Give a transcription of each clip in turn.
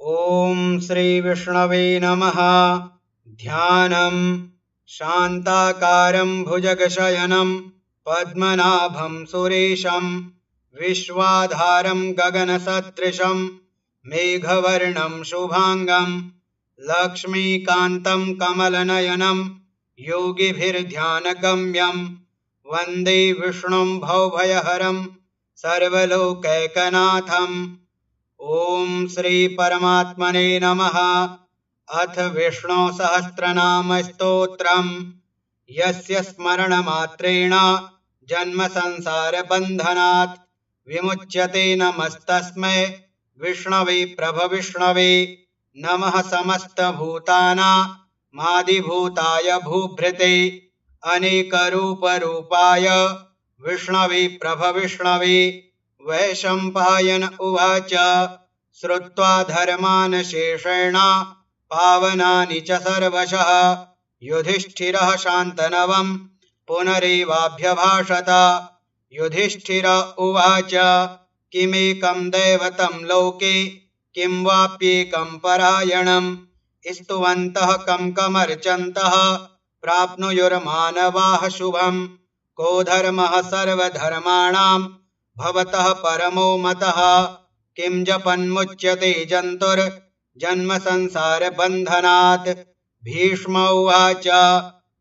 ॐ श्री विष्णवे नमः। ध्यानम् शान्ताकारं भुजगशयनं पद्मनाभं सुरेशं विश्वाधारं गगनसदृशं मेघवर्णं शुभांगं लक्ष्मीकान्तं कमलनयनं योगिभिर्ध्यानगम्यं वन्दे विष्णुं भवभयहरं सर्वलोकैकनाथम्। ॐ श्री परमात्मने नमः। अथ विष्णु सहस्रनाम स्तोत्रम्। यस्य स्मरणमात्रेण जन्म संसार बन्धनात् विमुच्यते। नमस्तस्मै विष्णवे प्रभविष्णवे। नमः समस्तभूतानामादिभूताय भूभृते अनेकरूपरूपाय विष्णवे प्रभविष्णवे। वैशम्पायन उवाच श्रुत्वा धर्मान् शेषेण पावनानि च सर्वशः युधिष्ठिरः शान्तनवं पुनरेवाभ्यभाषत। युधिष्ठिर उवाच किमेकं दैवतं लोके किं वाप्येकं परायणं स्तुवन्तः कं कमर्चन्तः प्राप्नुयुर्मानवाः शुभम्। को धर्मः सर्वधर्माणां भवतः परमो मतः किं जपन्मुच्यते जन्तुर्जन्म संसार बन्धनात्। भीष्म उवाच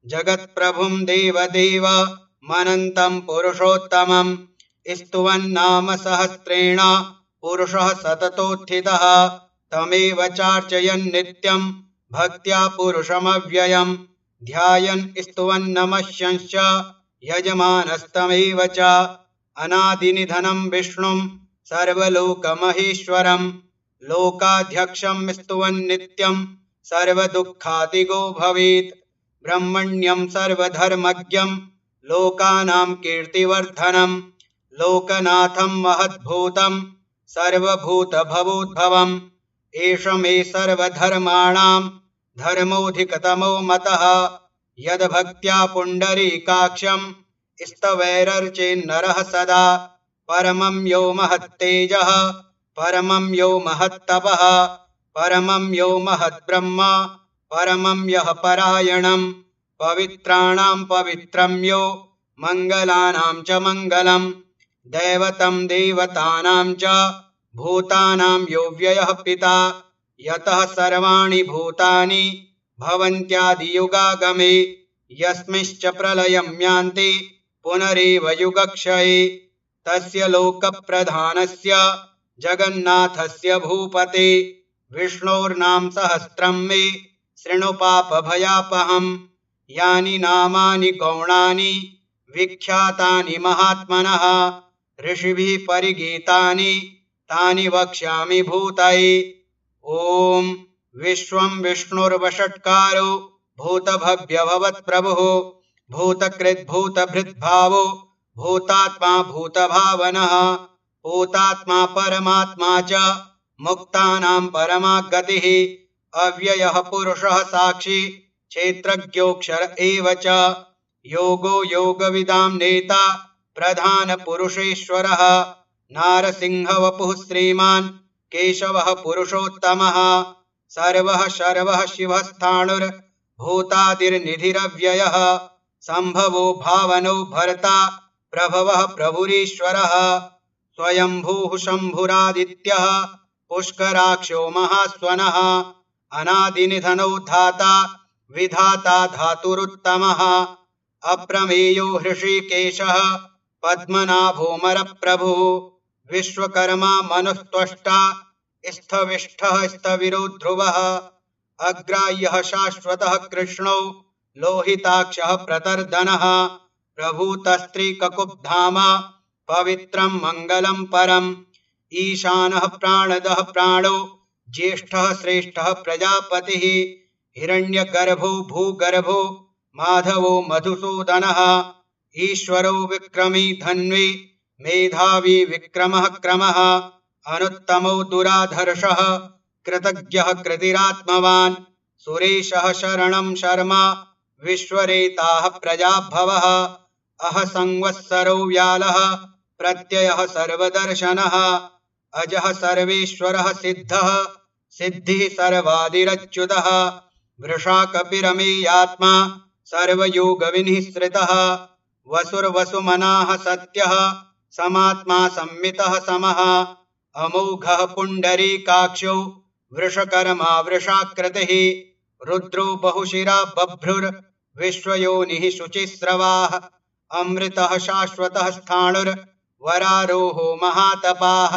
जगत्प्रभुं देवदेव मनन्तं पुरुषोत्तमं स्तुवन्नाम सहस्रेण पुरुषः सततोत्थितः तमेव चार्चयन् नित्यं भक्त्या पुरुषमव्ययं ध्यायन् स्तुवन्नमस्यंश्च यजमानस्तमेव च। अनादिनिधनं विष्णुं सर्वलोकमहेश्वरं लोकाध्यक्षं स्तुवन्नित्यं सर्वदुःखातिगो भवेत्। ब्रह्मण्यं सर्वधर्मज्ञं लोकानां कीर्तिवर्धनं लोकनाथं महद्भूतं सर्वभूतभवोद्भवम्। एष मे सर्वधर्माणां धर्मोऽधिकतमो मतः यद्भक्त्या पुण्डरीकाक्षं स्तवैरर्चेन्नरः सदा। परमं यो महत्तेजः परमं यो महत्तपः परमं यो महद्ब्रह्म परमं यः परायणं पवित्राणां पवित्रं यो मङ्गलानां च मङ्गलं दैवतं देवतानां च भूतानां यो व्ययः पिता यतः सर्वाणि भूतानि भवन्त्यादियुगागमे यस्मिंश्च प्रलयं यान्ति पुनरेव युगक्षये। तस्य लोकप्रधानस्य जगन्नाथस्य भूपते विष्णोर्नाम सहस्रं मे शृणु पापभयापहम्। यानि नामानि गौणानि विख्यातानि महात्मनः ऋषिभिः परिगीतानि तानि वक्ष्यामि भूतये। ॐ विश्वं विष्णुर्वषट्कारो भूतभव्यभवत्प्रभुः भूतकृद्भूतभृद्भावो भूतात्मा भूतभावनः भूतात्मा परमात्मा च मुक्तानां परमा गतिः अव्ययः पुरुषः साक्षी क्षेत्रज्ञोऽक्षर एव च। योगो योगविदां नेता प्रधानपुरुषेश्वरः नारसिंहवपुः श्रीमान् केशवः पुरुषोत्तमः सर्वः शर्वः शिवस्थाणुर्भूतादिर्निधिरव्ययः सम्भवो भावनो भर्ता प्रभवः प्रभुरीश्वरः स्वयंभूः शम्भुरादित्यः पुष्कराक्षो महास्वनः अनादिनिधनो धाता विधाता धातुरुत्तमः अप्रमेयो हृषीकेशः पद्मनाभोऽमरप्रभुः विश्वकर्मा मनुस्त्वष्टा स्थविष्ठः स्थविरो ध्रुवः अग्राह्यः शाश्वतः कृष्णो लोहिताक्षः प्रतर्दनः प्रभूतस्त्रीककुब्धाम पवित्रं मङ्गलं परम् ईशानः प्राणदः प्राणो ज्येष्ठः श्रेष्ठः प्रजापतिः हिरण्यगर्भो भूगर्भो माधवो मधुसूदनः ईश्वरो विक्रमी धन्वी मेधावी विक्रमः क्रमः अनुत्तमो दुराधर्षः कृतज्ञः कृतिरात्मवान् सुरेशः शरणं शर्मा विश्वरेताः प्रजाभवः अह संवत्सरो व्यालः प्रत्ययः सर्वदर्शनः अजः सर्वेश्वरः सिद्धः सिद्धिः सर्वादिरच्युतः वृषाकपिरमेयात्मा सर्वयोगविनिःसृतः वसुर्वसुमनाः सत्यः समात्मा संमितः समः अमोघः पुण्डरीकाक्षो वृषकर्मा वृषाकृतिः रुद्रो बहुशिरा बभ्रुर्विश्वयोनिः शुचिस्रवाः अमृतः शाश्वतः स्थाणुर्वरारोहो महातपाः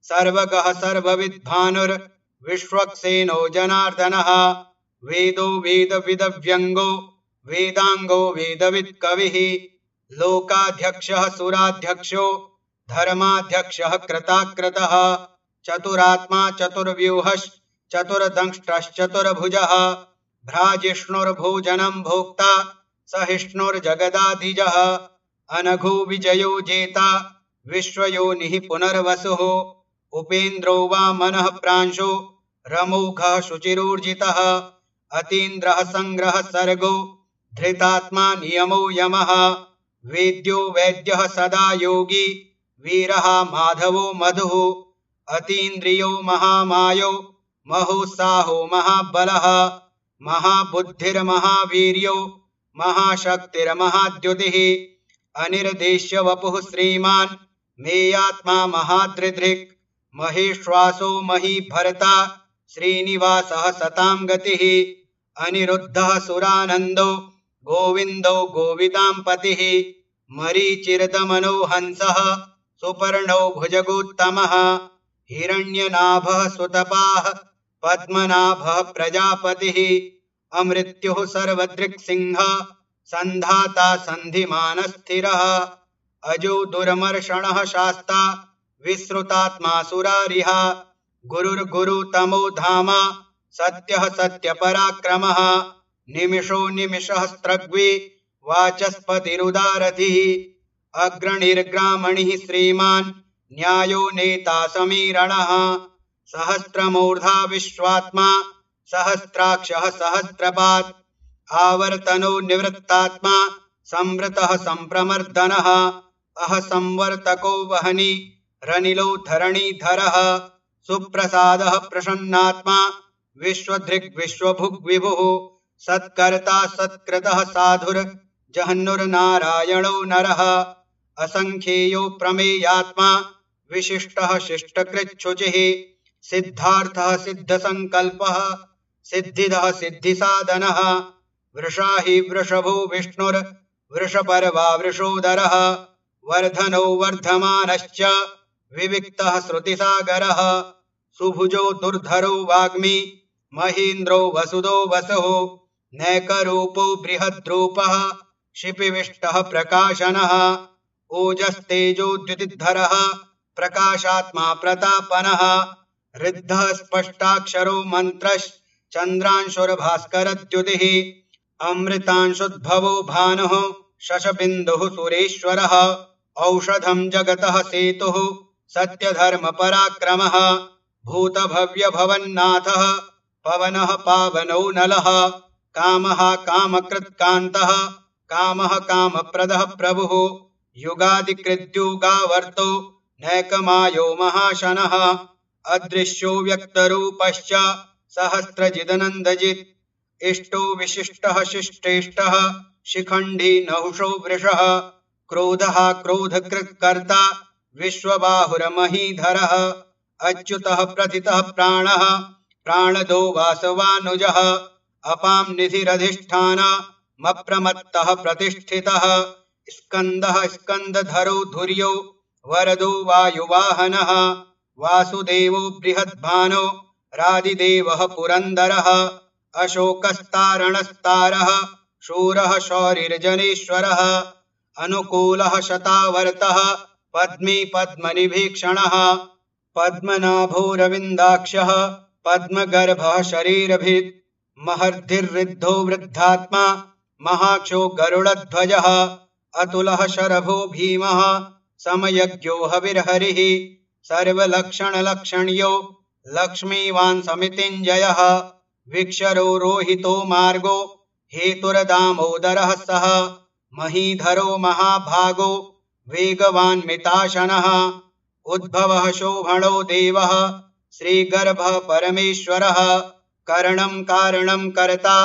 सर्वगः सर्वविद्भानुर्विश्वक्सेनो जनार्दनः वेदो वेदविदव्यङ्गो वेदाङ्गो वेदवित्कविः लोकाध्यक्षः सुराध्यक्षो धर्माध्यक्षः कृताकृतः चतुरात्मा चतुर्व्यूहश्चतुर्दंष्ट्रश्चतुर्भुजः भ्राजिष्णुर्भोजनं भोक्ता सहिष्णुर्जगदाधिजः अनघो विजयो जेता विश्वयोनिः पुनर्वसुः उपेन्द्रो वामनः प्रांशो रमोघः शुचिरूर्जितः अतीन्द्रः संग्रहः सर्गो धृतात्मा नियमो यमः वेद्यो वैद्यः सदा योगी वीरः माधवो मधुः अतीन्द्रियो महामायो महोत्साहो महाबलः महाबुद्धिर्महावीर्यो महाशक्तिर्महाद्युतिः अनिर्देश्य वपुः श्रीमान् मेयात्मा महादृधृक् महेश्वासो महीभर्ता श्रीनिवासः सतां गतिः अनिरुद्धः सुरानन्दो गोविन्दो गोविदाम्पतिः मरीचिर्दमनो हंसः सुपर्णो भुजगोत्तमः हिरण्यनाभः सुतपाः पद्मनाभः प्रजापतिः अमृत्युः सर्वदृक्सिंहः सन्धाता सन्धिमानस्थिरः अजो दुर्मर्षणः शास्ता विश्रुतात्मा सुरारिः गुरुर्गुरुतमो धाम सत्यः सत्यपराक्रमः निमिषो निमिषः स्त्रग्वी वाचस्पतिरुदारथिः अग्रणिर्ग्रामणिः श्रीमान् न्यायो नेता समीरणः सहस्रमूर्धा विश्वात्मा सहस्राक्षः सहस्रपात् आवर्तनो निवृत्तात्मा संवृतः संप्रमर्दनः अह संवर्तको वहनी रनिलो धरणीधरः सुप्रसादः प्रसन्नात्मा विश्वधृग्विश्वभुग्विभुः सत्कर्ता सत्कृतः साधुर्जहन्नुर्नारायणो नरः असंख्येयो प्रमेयात्मा विशिष्टः शिष्टकृच्छुचिः सिद्धार्थः सिद्धसंकल्पः सिद्धिदः सिद्धिसाधनः वृषा हि वृषभो विष्णुर्वृषपर्वा वृषोदरः वर्धनो वर्धमानश्च विविक्तः श्रुतिसागरः सुभुजो दुर्धरो वाग्मी महीन्द्रो वसुदो वसुः नैकरूपो बृहद्रूपः शिपिविष्टः प्रकाशनः ओजस्तेजोद्युतिधरः प्रकाशात्मा प्रतापनः ऋद्धः स्पष्टाक्षरो मन्त्रश्चन्द्रांशुर्भास्करद्युतिः अमृतांशुद्भवो भानुः शशबिन्दुः सुरेश्वरः औषधं जगतः सेतुः सत्यधर्मपराक्रमः भूतभव्यभवन्नाथः पवनः पावनो नलः कामः कामकृत्कान्तः कामः कामप्रदः प्रभुः युगादिकृद्युगावर्तो नैकमायो महाशनः अदृश्यो व्यक्तरूपश्च सहस्रजिदनन्दजित् इष्टो विशिष्टः शिष्टेष्टः शिखण्डी नहुषो वृषः क्रोधः क्रोधकृत्कर्ता विश्वबाहुरमहीधरः अच्युतः प्रथितः प्राणः प्राणदो वासवानुजः अपां निधिरधिष्ठानमप्रमत्तः प्रतिष्ठितः स्कन्दः स्कन्दधरो धुर्यो वरदो वायुवाहनः वासुदेवो बृहद्भानो रादिदेवः पुरन्दरः अशोकस्तारणस्तारः शूरः शौरिर्जनेश्वरः अनुकूलः शतावर्तः पद्मी पद्मनिभीक्षणः पद्मनाभोरविन्दाक्षः पद्मगर्भः शरीरभित् महर्धिर्ऋद्धो वृद्धात्मा महाक्षो गरुडध्वजः अतुलः शरभो भीमः समयज्ञो हविर्हरिः सर्वलक्षणलक्षण्यो लक्ष्मीवान् समितिञ्जयः विक्षरो रोहितो मार्गो हेतुर्दामोदरः सः महीधरो महाभागो वेगवान् मिताशनः उद्भवः शोभणो देवः श्रीगर्भः परमेश्वरः करणं कारणं कर्ता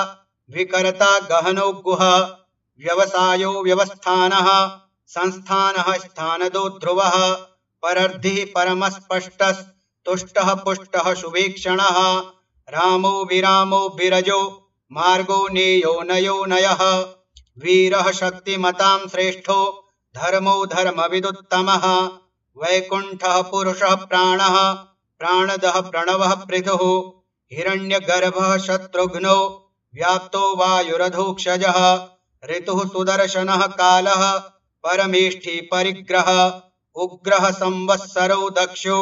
विकर्ता गहनो गुहा व्यवसायो व्यवस्थानः संस्थानः स्थानदो ध्रुवः परर्धिः परमस्पष्टः तुष्टः पुष्टः शुभीक्षणः रामो विरामो विरजो मार्गो नेयो नयो नयः वीरः शक्तिमतां श्रेष्ठो धर्मो धर्मविदुत्तमः वैकुण्ठः पुरुषः प्राणः प्राणदः प्रणवः पृथुः हिरण्यगर्भः शत्रुघ्नो व्याप्तो वायुरधोक्षजः ऋतुः सुदर्शनः कालः परमेष्ठी परिग्रहः उग्रः संवत्सरो दक्षो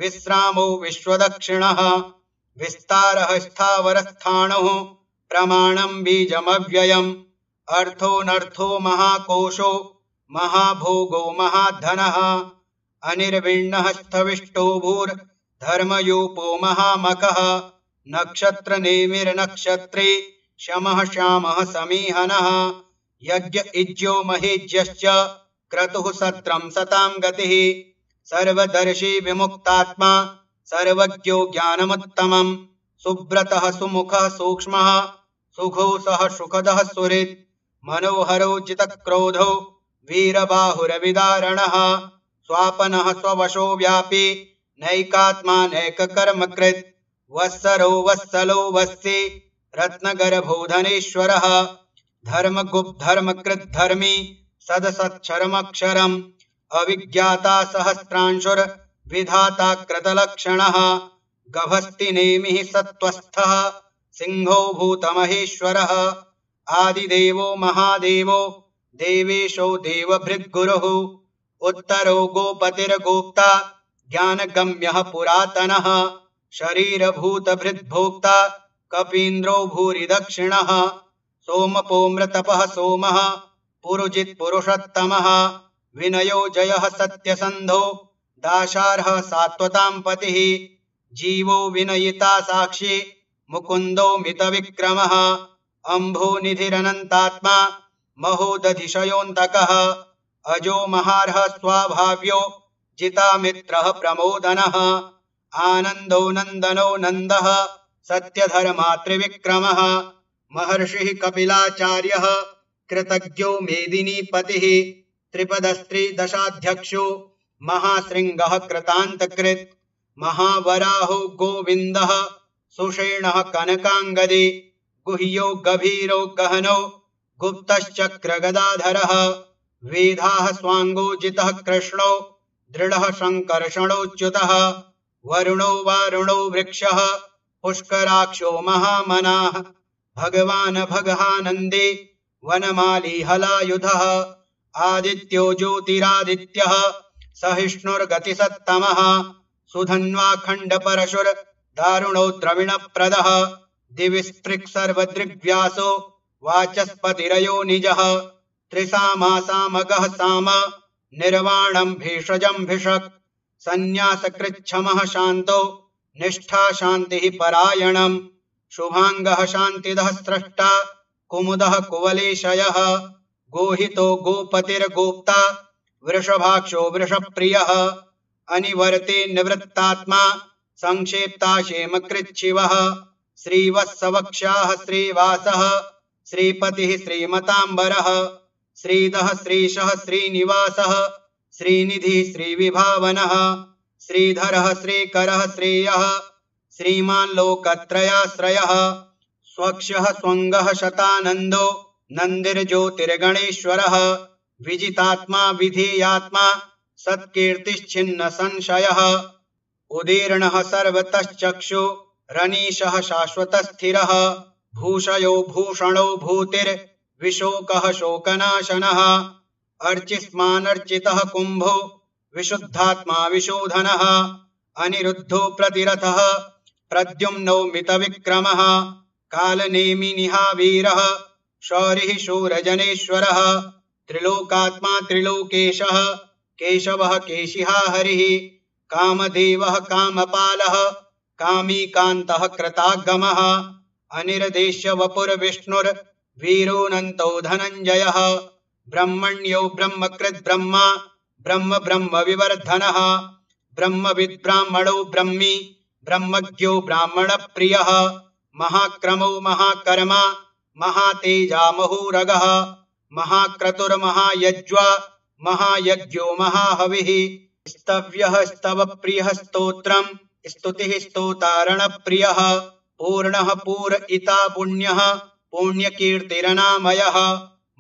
विश्रामो विश्वदक्षिणः विस्तारः स्थावरस्थाणुः प्रमाणं बीजमव्ययम् अर्थोऽनर्थो महाकोशो महाभोगो महाधनः अनिर्विण्णः स्थविष्टो भूर्धर्मयूपो महामखः नक्षत्रनेमिर्नक्षत्रे शमः श्यामः समीहनः यज्ञ इज्यो महेज्यश्च क्रतुः सत्रं सतां गतिः सर्वदर्शी विमुक्तात्मा सर्वज्ञो ज्ञानमुत्तमम् सुब्रतः सुमुखः सूक्ष्मः सुघोषः सुखदः सुहृत् मनोहरो जितक्रोधो वीरबाहुरविदारणः स्वापनः स्ववशो व्यापी नैकात्मा नैककर्मकृत् वत्सरो वत्सलो वत्सी रत्नगर्भो धनेश्वरः धर्मकृद्धर्मी सदसत्क्षरमक्षरम् अविज्ञाता सहस्रांशुर्विधाता कृतलक्षणः गभस्तिनेमिः सत्त्वस्थः सिंहो भूतमहेश्वरः आदिदेवो महादेवो देवेशो देवभृद्गुरुः उत्तरो गोपतिर्गोप्ता ज्ञानगम्यः पुरातनः शरीरभूतभृद्भोक्ता कपीन्द्रो भूरि दक्षिणः सोमपोमृतपः सोमः पुरुजित्पुरुषोत्तमः विनयो जयः सत्यसन्धो दाशार्हः सात्वतां पतिः जीवो विनयिता साक्षी मुकुन्दो मितविक्रमः अम्भोनिधिरनन्तात्मा महोदधिशयोऽन्तकः अजो महार्हः स्वाभाव्यो जितामित्रः प्रमोदनः आनन्दो नन्दनो नन्दः सत्यधर्मा त्रिविक्रमः महर्षिः कपिलाचार्यः कृतज्ञो मेदिनीपतिः त्रिपदस्त्रिदशाध्यक्षो महाशृङ्गः कृतान्तकृत् महावराहो गोविन्दः सुषेणः कनकाङ्गदे गुह्यो गभीरो गहनो गुप्तश्चक्रगदाधरः वेदाः स्वाङ्गोजितः कृष्णो दृढः शङ्कर्षणोच्युतः वरुणो वारुणो वृक्षः पुष्कराक्षो महामनाः भगवान् भगहानन्दे वनमाली हलायुधः आदित्यो ज्योतिरादित्यः सहिष्णुर्गतिसत्तमः सुधन्वाखण्डपरशुर्दारुणो द्रविणप्रदः दिविस्पृक् सर्वदृग्व्यासो वाचस्पतिरयो निजः त्रिसामासामगः साम निर्वाणं भेषजं भिषक् सन्न्यासकृच्छमः शान्तो निष्ठा शान्तिः परायणम् शुभाङ्गः शान्तिदः स्रष्टा कुमुदः कुवलेशयः गोहितो गोपतिर्गोप्ता वृषभाक्षो वृषप्रियः अनिवर्ते निवृत्तात्मा संक्षेप्ताशेमकृच्छिवः श्रीवत्सवक्षाः श्रीवासः श्रीपतिः श्रीमताम्बरः श्रीदः श्रीशः श्रीनिवासः श्रीनिधिः श्रीविभावनः श्रीधरः श्रीकरः श्रेयः श्रीमान् लोकत्रयाश्रयः स्वक्षः स्वङ्गः शतानन्दो नन्दिर्ज्योतिर्गणेश्वरः विजितात्मा विधेयात्मा सत्कीर्तिश्छिन्न संशयः उदीर्णः सर्वतश्चक्षु रनीशः शाश्वतस्थिरः भूषयो भूषणो भूतिर्विशोकः शोकनाशनः अर्चिस्मानर्चितः कुम्भो विशुद्धात्मा विशोधनः अनिरुद्धो प्रतिरथः प्रद्युम्नो मितविक्रमः कालनेमिनिहावीरः शौरिः शूरजनेश्वरः त्रिलोकात्मा त्रिलोकेशः केशवः केशिहा हरिः कामदेवः कामपालः कामीकान्तः कृतागमः अनिर्देश्य वपुर्विष्णुर्वीरोऽनन्तो धनञ्जयः ब्रह्मण्यो ब्रह्मकृद् ब्रह्म विवर्धनः ब्रह्मविद् ब्राह्मणो ब्रह्मी ब्रह्मज्ञो ब्राह्मणप्रियः महाक्रमो महाकर्मा महातेजा महोरगः महाक्रतुर्महायज्वा महायज्ञो महाहविः स्तव्यः स्तवप्रियः स्तोत्रम् स्तुतिः स्तोतारणप्रियः पूर्णः पूरयिता पुण्यः पुण्यकीर्तिरनामयः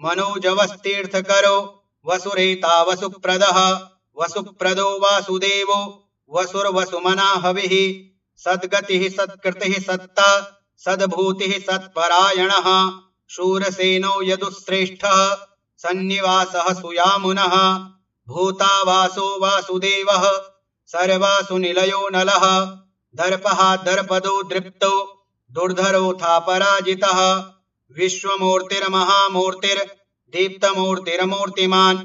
मनोजवस्तीर्थकरो वसुरेता वसुप्रदः वसुप्रदो वासुदेवो वसुर्वसुमना हविः सद्गतिः सत्कृतिः सत्ता सद्भूतिः सत्परायणः शूरसेनो यदुश्रेष्ठः सन्निवासः सुयामुनः भूतावासो वासुदेवः सर्वासु निलयो नलः दर्पः दर्पदो दृप्तो दुर्धरोऽथा पराजितः विश्वमूर्तिर्महामूर्तिर्दीप्तमूर्तिरमूर्तिमान्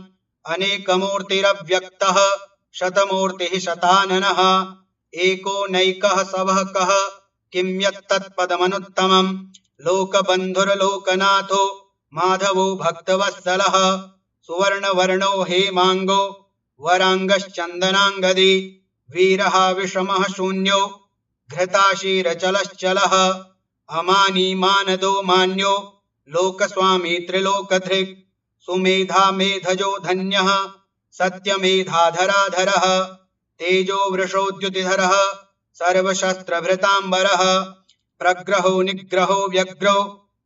अनेकमूर्तिरव्यक्तः शतमूर्तिः शताननः एको नैकः सवः कः किं यत्तत्पदमनुत्तमम् लोकबन्धुर्लोकनाथो माधवो भक्तवत्सलः सुवर्णवर्णो हेमाङ्गो वराङ्गश्चन्दनाङ्गदी वीरः विषमः शून्यो घृताशीरचलश्चलः अमानी मानदो मान्यो लोकस्वामी त्रिलोकधृक् सुमेधा मेधजो धन्यः सत्यमेधाधराधरः तेजो वृषोद्युतिधरः सर्वशस्त्रभृताम्बरः प्रग्रहो निग्रहो व्यग्रो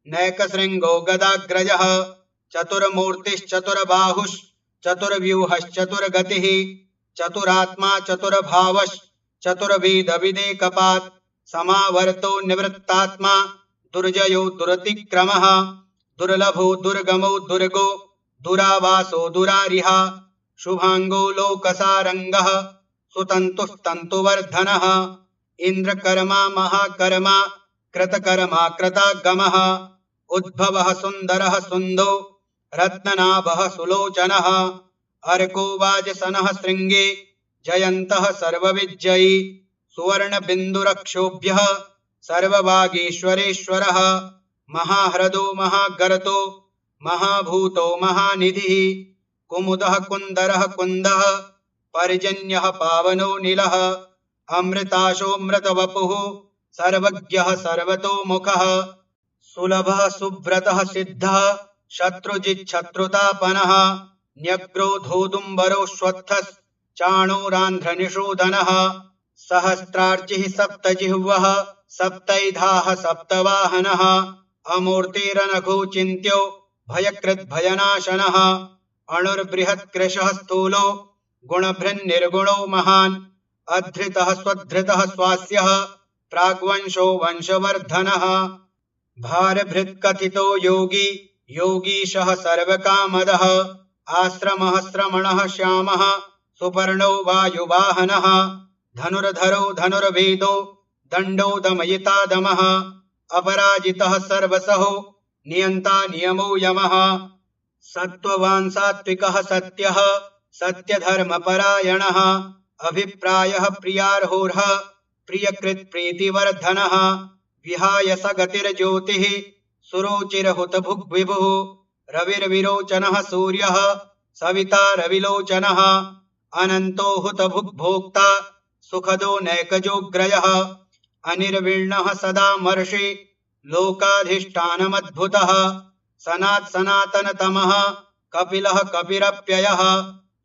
नैकशृङ्गो गदाग्रजः चतुर्मूर्तिश्चतुर्बाहुश्चतुर्व्यूहश्चतुर्गतिः चतुरात्मा चतुर्भावश्चतुर्वेदविदेकपात् समावर्तो निवृत्तात्मा दुर्जयो दुरतिक्रमः दुर्लभो दुर्गमो दुर्गो दुरावासो दुरारिहा शुभांगो लोकसारंगः सुतन्तुस्तन्तुवर्धनः इंद्रकर्मा महाकर्मा कृतकर्मा कृतागमः उद्भवः सुन्दरः सुन्दो रत्ननाभः सुलोचनः अर्को वाजसनः शृंगे जयन्तः सर्वविजयी सुवर्णबिन्दुरक्षोभ्यः सर्ववागीश्वरेश्वरः महाह्रदो महागर्तो महाभूतो महानिधिः कुमुदः कुन्दरः कुन्दः पर्जन्यः पावनो नीलः अमृताशोऽमृतवपुः सर्वज्ञः सर्वतोमुखः सुलभः सुव्रतः सिद्धः शत्रुजिच्छत्रुतापनः न्यग्रोधोदुम्बरोऽश्वत्थश्चाणूरान्ध्रनिषूदनः सहस्रार्चिः सप्तजिह्वः सप्तैधाः सप्तवाहनः अमूर्तिरनघोचिन्त्यो भयकृद्भयनाशनः अणुर्बृहत्कृशः स्थूलो गुणभृन्निर्गुणो महान् अधृतः स्वधृतः स्वास्यः प्राग्वंशो वंशवर्धनः भारभृत्कथितो योगी योगीशः सर्वकामदः आश्रमः श्रमणः श्यामः सुपर्णो वायुवाहनः धनुर्धरो धनुर्वेदो दण्डो दमयितादमः अपराजितः सर्वसहो नियन्ता नियमो यमः सत्त्ववान् सात्विकः सत्यः सत्यधर्मपरायणः अभिप्रायः प्रियार्होर्ह प्रियकृत्प्रीतिवर्धनः विहाय सगतिर्ज्योतिः सुरुचिरहुतभुग्विभुः रविर्विरोचनः सूर्यः सविता रविलोचनः अनन्तो हुतभुग्भोक्ता सुखदो नैकजोग्रयः अनिर्विण्णः सदा मर्षि लोकाधिष्ठानमद्भुतः सनात् सनातनतमः कपिलः कपिरप्ययः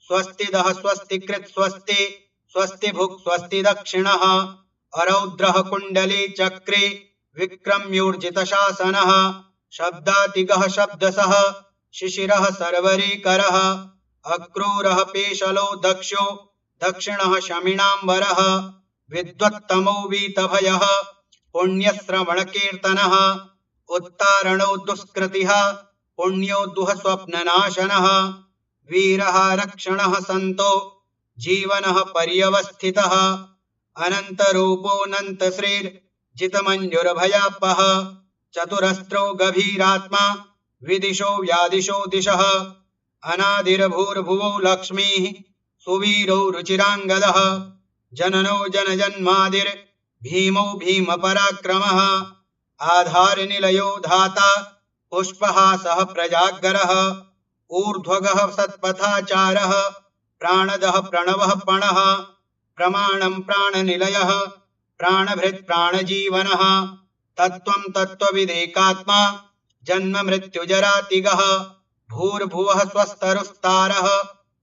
स्वस्तिदः स्वस्तिकृत् स्वस्ति स्वस्तिभुक् स्वस्ति दक्षिणः अरौद्रः कुण्डली चक्रे विक्रम्योर्जितशासनः शब्दातिगः शब्दसः शिशिरः सर्वरीकरः अक्रूरः पेशलो दक्षो दक्षिणः शमिनाम्बरः विद्वत्तमो वीतभयः पुण्यश्रवणकीर्तनः उत्तारणो दुष्कृतिः पुण्यो दुःस्वप्ननाशनः वीरः रक्षणः सन्तो जीवनः पर्यवस्थितः अनन्तरूपोऽनन्तश्रीर्जितमञ्जुर्भयापः चतुरस्रो गभीरात्मा विदिशो व्यादिशो दिशः अनादिर्भूर्भुवो लक्ष्मीः सुवीरो रुचिराङ्गदः जननो जनजन्मादिर्भीमो भीमपराक्रमः आधारनिलयो धाता पुष्पहासः प्रजागरः ऊर्ध्वगः सत्पथाचारः प्राणदः प्रणवः पणः प्रमाणं प्राणनिलयः प्राणभृत् प्राणजीवनः तत्त्वं तत्त्वविदेकात्मा जन्म मृत्युजरातिगः भूर्भुवः स्वस्तरुस्तारः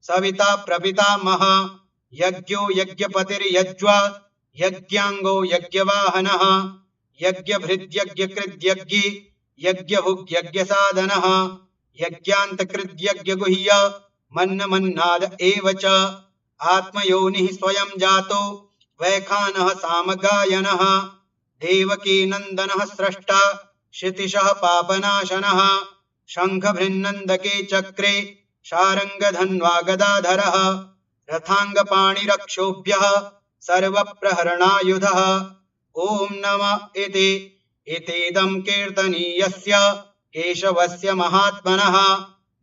सविता प्रपितामहः यज्ञो यज्ञपतिर्यज्वा यज्ञाङ्गो यज्ञवाहनः यज्ञभृद्यज्ञकृद्यज्ञी यज्ञभुग्यज्ञसाधनः यज्ञान्तकृद्यज्ञगुह्य मन्नमन्नाद एव च आत्मयोनिः स्वयं जातो वैखानः सामगायनः देवकीनन्दनः स्रष्टा क्षितिशः पापनाशनः शङ्खभृन्नन्दके चक्रे शारङ्गधन्वा गदाधरः रथाङ्गपाणिरक्षोभ्यः सर्वप्रहरणायुधः ॐ नम इतीदं कीर्तनीयस्य केशवस्य महात्मनः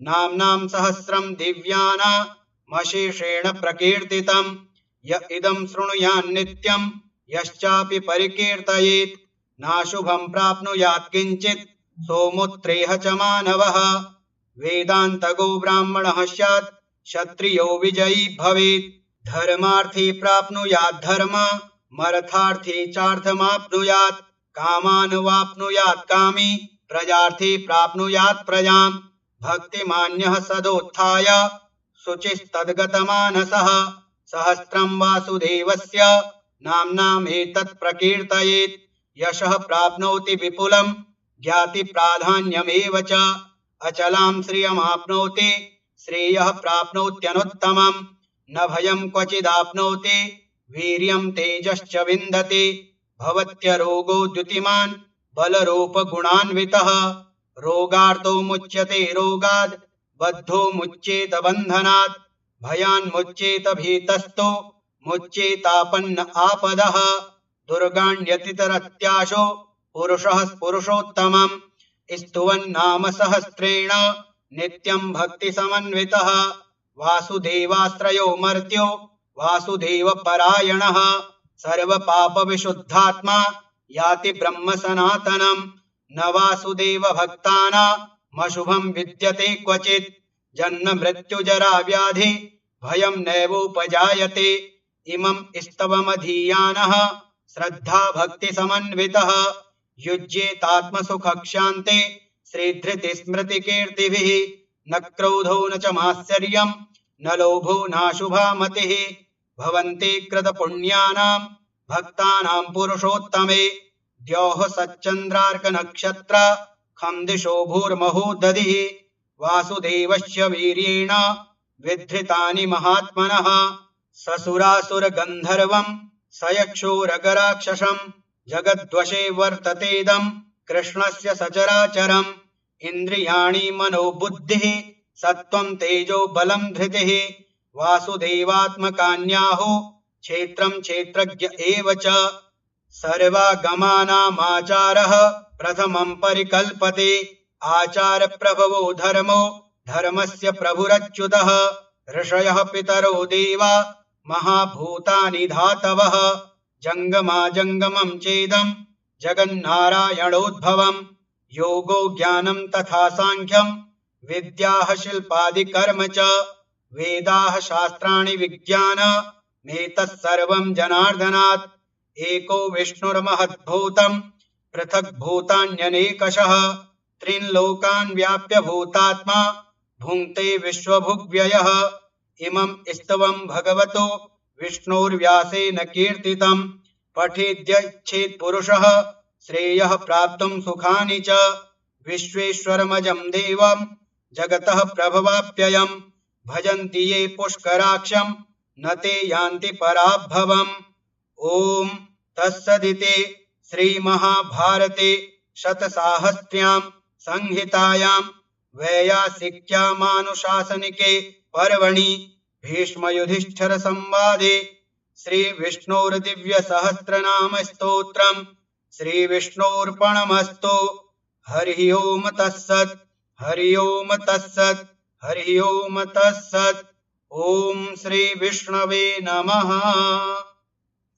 नाम्नां सहस्रं दिव्यानामशेषेण प्रकीर्तितं य इदं शृणुयान् नित्यं यश्चापि परिकीर्तयेत् नाशुभं प्राप्नुयात् किञ्चित् सोमुत्रेह च मानवः वेदान्तगो ब्राह्मणः स्यात् क्षत्रियो विजयी भवेत् धर्मार्थी प्राप्नुयात् धर्ममर्थार्थी चार्थमाप्नुयात् कामान् वाप्नुयात् कामी प्रजार्थी प्राप्नुयात् प्रजाम् भक्तिमान्यः सदोत्थाय शुचिस्तद्गतमानसः सहस्रं वासुदेवस्य नाम्नामेतत् प्रकीर्तयेत् यशः प्राप्नोति विपुलं ज्ञातिप्राधान्यमेव च अचलां श्रियमाप्नोति श्रेयः प्राप्नोत्यनुत्तमं न भयं क्वचिदाप्नोति वीर्यं तेजश्च विन्दति भवत्यरोगो द्युतिमान् बलरूपगुणान्वितः रोगार्तो मुच्यते रोगाद् बद्धो मुच्येत बन्धनात् भयान्मुच्येत भीतस्तो मुच्येतापन्न आपदः दुर्गाण्यतितरत्याशो पुरुषः पुरुषोत्तमम् स्तुवन्नाम सहस्रेण नित्यं भक्तिसमन्वितः वासुदेवाश्रयो मर्त्यो वासुदेवपरायणः सर्वपापविशुद्धात्मा याति ब्रह्म सनातनम् न वासुदेवभक्तानामशुभं विद्यते क्वचित् जन्म मृत्युजरा व्याधि भयं नैवोपजायते इमं स्तवमधीयानः श्रद्धा भक्तिसमन्वितः युज्येतात्मसुखक्षान्ते श्रीधृतिस्मृतिकीर्तिभिः न क्रोधो न च मात्सर्यं न लोभो नाशुभा मतिः भवन्ति कृतपुण्यानां भक्तानां पुरुषोत्तमे द्यौः सच्चन्द्रार्कनक्षत्र खं दिशो भूर्महो दधिः वासुदेवस्य वीर्येण विधृतानि महात्मनः ससुरासुरगन्धर्वं सयक्षोरगराक्षसं जगद्वशे वर्ततेदं कृष्णस्य सचराचरम् इन्द्रियाणि मनोबुद्धिः सत्त्वं तेजो बलं धृतिः वासुदेवात्मकान्याहो क्षेत्रं क्षेत्रज्ञ एव च सर्वागमानामाचारः प्रथमं परिकल्पते आचारप्रभवो धर्मो धर्मस्य प्रभुरच्युतः ऋषयः पितरो देवा महाभूतानि धातवः जङ्गमाजङ्गमं चेदं जगन्नारायणोद्भवं योगो ज्ञानं तथा साङ्ख्यं विद्याः शिल्पादिकर्म च वेदाः शास्त्राणि विज्ञानमेतत्सर्वं जनार्दनात् एको विष्णुर्महद्भूतं पृथग्भूतान्यनेकशः त्रीन् लोकान् व्याप्य भूतात्मा भुङ्क्ते विश्वभुग्व्ययः इमं स्तवं भगवतो विष्णोर्व्यासेन कीर्तितं पठेद्यच्छेत् पुरुषः श्रेयः प्राप्तुं सुखानि च विश्वेश्वरमजं देवं जगतः प्रभवाप्ययं भजन्ति ये पुष्कराक्षं न ते यान्ति पराभवम् ॐ तत्सदिति श्रीमहाभारते शतसाहस्र्यां संहितायां वैयासिक्यामानुशासनिके पर्वणि भीष्मयुधिष्ठिर संवादे श्रीविष्णोर्दिव्यसहस्रनामस्तोत्रं श्रीविष्णोर्पणमस्तु। हरिः ओम तत्सत्। हरि ओम तत्सत्। हरि ओम तत्सत्। ओम श्री विष्णवे नमः।